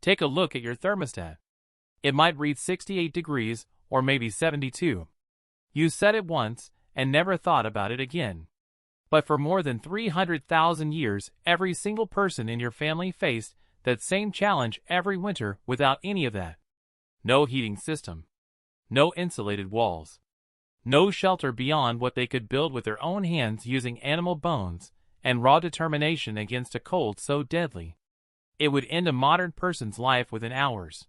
Take a look at your thermostat. It might read 68 degrees or maybe 72. You set it once and never thought about it again. But for more than 300,000 years, every single person in your family faced that same challenge every winter without any of that. No heating system. No insulated walls. No shelter beyond what they could build with their own hands using animal bones and raw determination against a cold so deadly it would end a modern person's life within hours.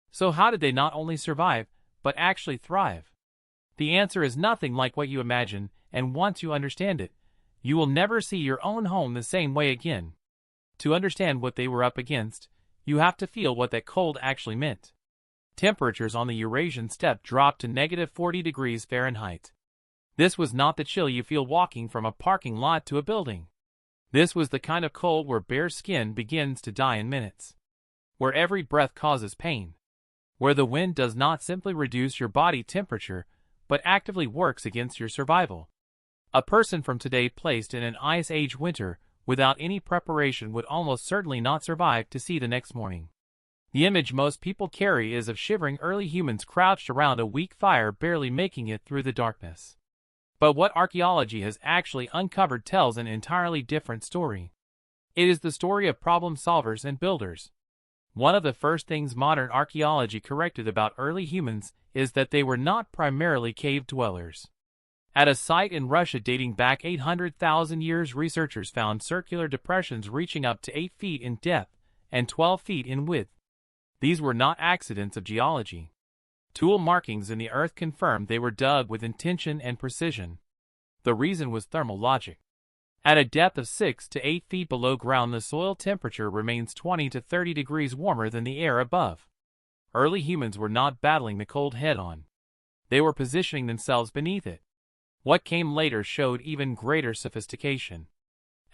So how did they not only survive, but actually thrive? The answer is nothing like what you imagine, and once you understand it, you will never see your own home the same way again. To understand what they were up against, you have to feel what that cold actually meant. Temperatures on the Eurasian steppe dropped to -40 degrees Fahrenheit. This was not the chill you feel walking from a parking lot to a building. This was the kind of cold where bare skin begins to die in minutes. Where every breath causes pain. Where the wind does not simply reduce your body temperature, but actively works against your survival. A person from today placed in an Ice Age winter without any preparation would almost certainly not survive to see the next morning. The image most people carry is of shivering early humans crouched around a weak fire barely making it through the darkness. But what archaeology has actually uncovered tells an entirely different story. It is the story of problem solvers and builders. One of the first things modern archaeology corrected about early humans is that they were not primarily cave dwellers. At a site in Russia dating back 800,000 years, researchers found circular depressions reaching up to 8 feet in depth and 12 feet in width. These were not accidents of geology. Tool markings in the earth confirmed they were dug with intention and precision. The reason was thermal logic. At a depth of 6 to 8 feet below ground, the soil temperature remains 20 to 30 degrees warmer than the air above. Early humans were not battling the cold head-on. They were positioning themselves beneath it. What came later showed even greater sophistication.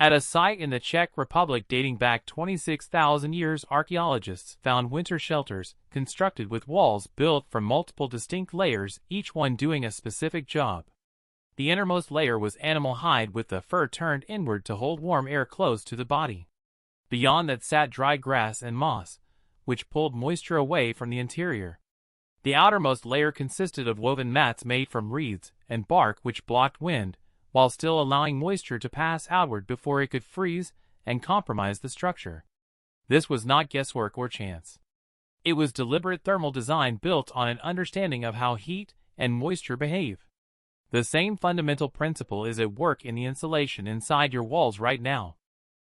At a site in the Czech Republic dating back 26,000 years, archaeologists found winter shelters constructed with walls built from multiple distinct layers, each one doing a specific job. The innermost layer was animal hide with the fur turned inward to hold warm air close to the body. Beyond that sat dry grass and moss, which pulled moisture away from the interior. The outermost layer consisted of woven mats made from reeds and bark which blocked wind, while still allowing moisture to pass outward before it could freeze and compromise the structure. This was not guesswork or chance. It was deliberate thermal design built on an understanding of how heat and moisture behave. The same fundamental principle is at work in the insulation inside your walls right now.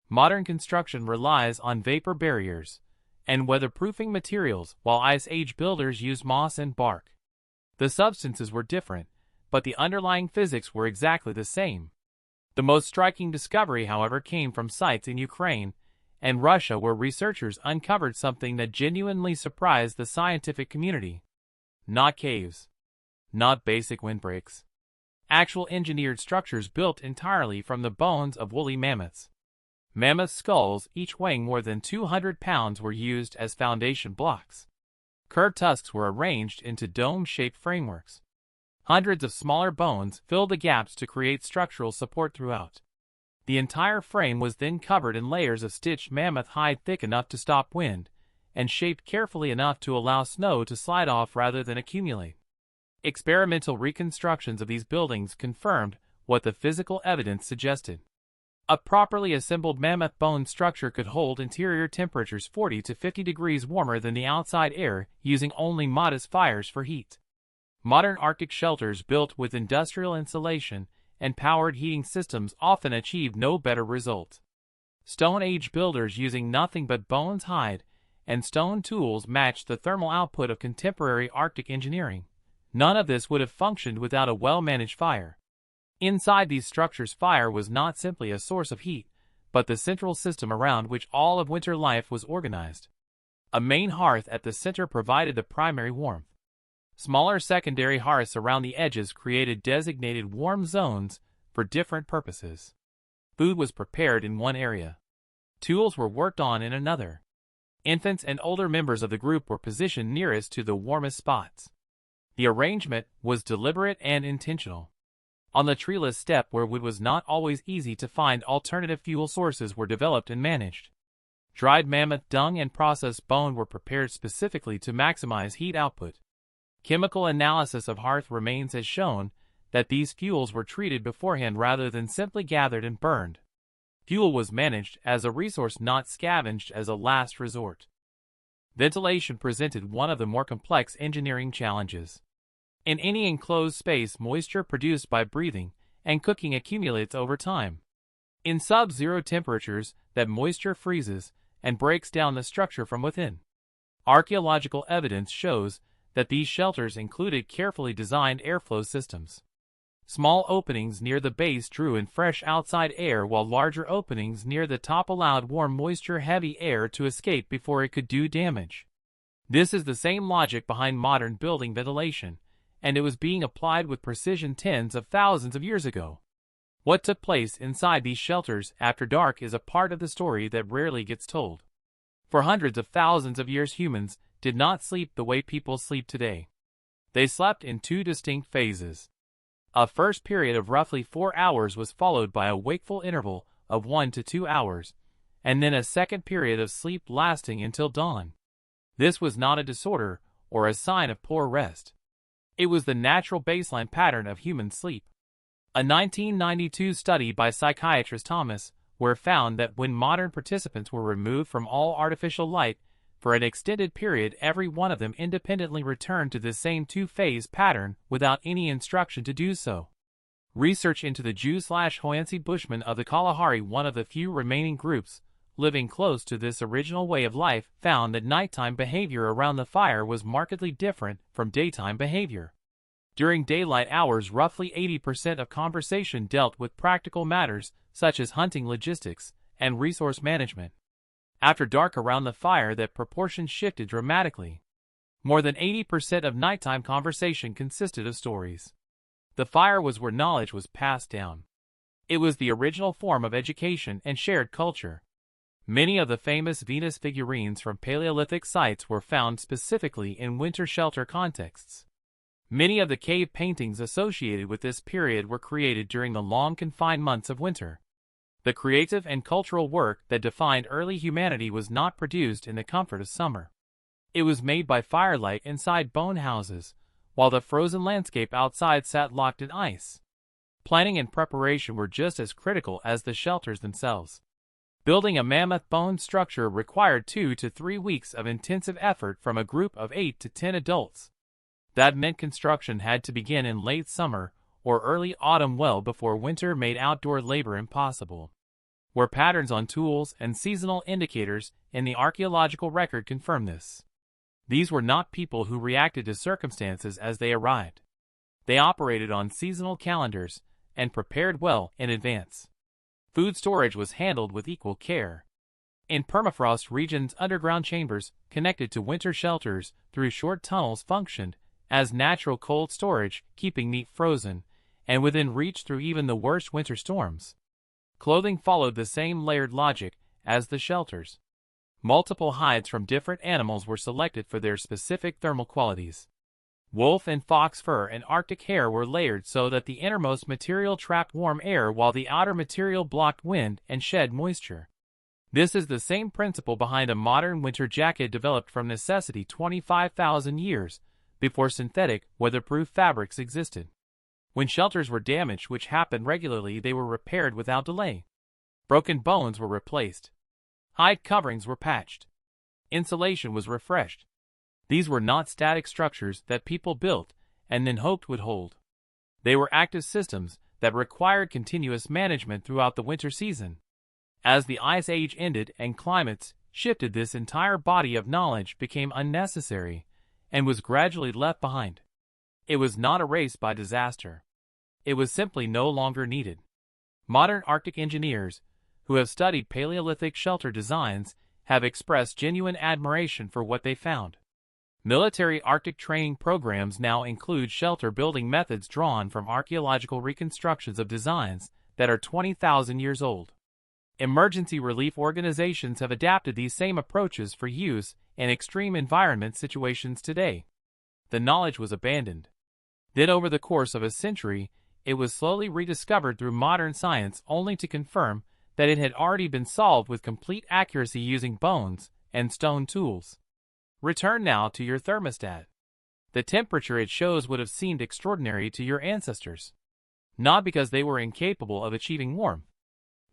Modern construction relies on vapor barriers and weatherproofing materials, while Ice Age builders used moss and bark. The substances were different, but the underlying physics were exactly the same. The most striking discovery, however, came from sites in Ukraine and Russia where researchers uncovered something that genuinely surprised the scientific community. Not caves. Not basic windbreaks. Actual engineered structures built entirely from the bones of woolly mammoths. Mammoth skulls, each weighing more than 200 pounds, were used as foundation blocks. Curved tusks were arranged into dome-shaped frameworks. Hundreds of smaller bones filled the gaps to create structural support throughout. The entire frame was then covered in layers of stitched mammoth hide thick enough to stop wind, and shaped carefully enough to allow snow to slide off rather than accumulate. Experimental reconstructions of these buildings confirmed what the physical evidence suggested. A properly assembled mammoth bone structure could hold interior temperatures 40 to 50 degrees warmer than the outside air, using only modest fires for heat. Modern Arctic shelters built with industrial insulation and powered heating systems often achieved no better result. Stone Age builders using nothing but bones, hide, and stone tools matched the thermal output of contemporary Arctic engineering. None of this would have functioned without a well-managed fire. Inside these structures, fire was not simply a source of heat, but the central system around which all of winter life was organized. A main hearth at the center provided the primary warmth. Smaller secondary hearths around the edges created designated warm zones for different purposes. Food was prepared in one area. Tools were worked on in another. Infants and older members of the group were positioned nearest to the warmest spots. The arrangement was deliberate and intentional. On the treeless steppe where wood was not always easy to find, alternative fuel sources were developed and managed. dried mammoth dung and processed bone were prepared specifically to maximize heat output. Chemical analysis of hearth remains has shown that these fuels were treated beforehand rather than simply gathered and burned. Fuel was managed as a resource, not scavenged as a last resort. Ventilation presented one of the more complex engineering challenges. In any enclosed space, moisture produced by breathing and cooking accumulates over time. In sub-zero temperatures, that moisture freezes and breaks down the structure from within. Archaeological evidence shows that these shelters included carefully designed airflow systems. Small openings near the base drew in fresh outside air, while larger openings near the top allowed warm, moisture-heavy air to escape before it could do damage. This is the same logic behind modern building ventilation, and it was being applied with precision tens of thousands of years ago. What took place inside these shelters after dark is a part of the story that rarely gets told. For hundreds of thousands of years, humans did not sleep the way people sleep today. They slept in two distinct phases. A first period of roughly 4 hours was followed by a wakeful interval of 1 to 2 hours, and then a second period of sleep lasting until dawn. This was not a disorder or a sign of poor rest. It was the natural baseline pattern of human sleep. A 1992 study by psychiatrist Thomas Ware found that when modern participants were removed from all artificial light for an extended period, every one of them independently returned to the same two-phase pattern without any instruction to do so. Research into the Jew/Hoansi Bushmen of the Kalahari, one of the few remaining groups living close to this original way of life, found that nighttime behavior around the fire was markedly different from daytime behavior. During daylight hours, roughly 80% of conversation dealt with practical matters such as hunting, logistics, and resource management. After dark around the fire, that proportion shifted dramatically. More than 80% of nighttime conversation consisted of stories. The fire was where knowledge was passed down. It was the original form of education and shared culture. Many of the famous Venus figurines from Paleolithic sites were found specifically in winter shelter contexts. Many of the cave paintings associated with this period were created during the long confined months of winter. The creative and cultural work that defined early humanity was not produced in the comfort of summer. It was made by firelight inside bone houses, while the frozen landscape outside sat locked in ice. Planning and preparation were just as critical as the shelters themselves. Building a mammoth bone structure required 2 to 3 weeks of intensive effort from a group of 8 to 10 adults. That meant construction had to begin in late summer or early autumn, well before winter made outdoor labor impossible. Where patterns on tools and seasonal indicators in the archaeological record confirm this. These were not people who reacted to circumstances as they arrived. They operated on seasonal calendars and prepared well in advance. Food storage was handled with equal care. In permafrost regions, underground chambers connected to winter shelters through short tunnels functioned as natural cold storage, keeping meat frozen and within reach through even the worst winter storms. Clothing followed the same layered logic as the shelters. Multiple hides from different animals were selected for their specific thermal qualities. Wolf and fox fur and Arctic hare were layered so that the innermost material trapped warm air while the outer material blocked wind and shed moisture. This is the same principle behind a modern winter jacket developed from necessity 25,000 years before synthetic, weatherproof fabrics existed. When shelters were damaged, which happened regularly, they were repaired without delay. Broken bones were replaced. Hide coverings were patched. Insulation was refreshed. These were not static structures that people built and then hoped would hold. They were active systems that required continuous management throughout the winter season. As the Ice Age ended and climates shifted, this entire body of knowledge became unnecessary and was gradually left behind. It was not erased by disaster. It was simply no longer needed. Modern Arctic engineers, who have studied Paleolithic shelter designs, have expressed genuine admiration for what they found. Military Arctic training programs now include shelter building methods drawn from archaeological reconstructions of designs that are 20,000 years old. Emergency relief organizations have adapted these same approaches for use in extreme environment situations today. The knowledge was abandoned. Then over the course of a century, it was slowly rediscovered through modern science, only to confirm that it had already been solved with complete accuracy using bones and stone tools. Return now to your thermostat. The temperature it shows would have seemed extraordinary to your ancestors. Not because they were incapable of achieving warmth.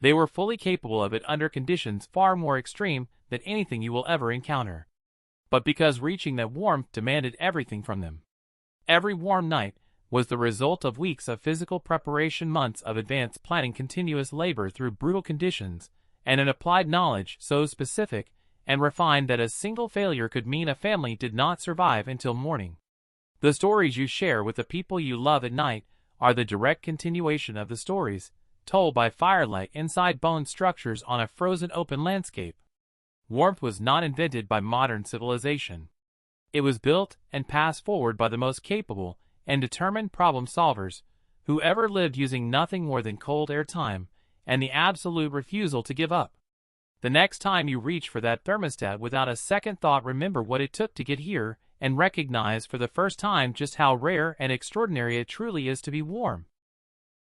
They were fully capable of it under conditions far more extreme than anything you will ever encounter. But because reaching that warmth demanded everything from them. Every warm night was the result of weeks of physical preparation, months of advanced planning, continuous labor through brutal conditions, and an applied knowledge so specific and refined that a single failure could mean a family did not survive until morning. The stories you share with the people you love at night are the direct continuation of the stories told by firelight inside bone structures on a frozen open landscape. Warmth was not invented by modern civilization. It was built and passed forward by the most capable and determined problem solvers who ever lived, using nothing more than cold air, time, and the absolute refusal to give up. The next time you reach for that thermostat without a second thought, remember what it took to get here and recognize for the first time just how rare and extraordinary it truly is to be warm.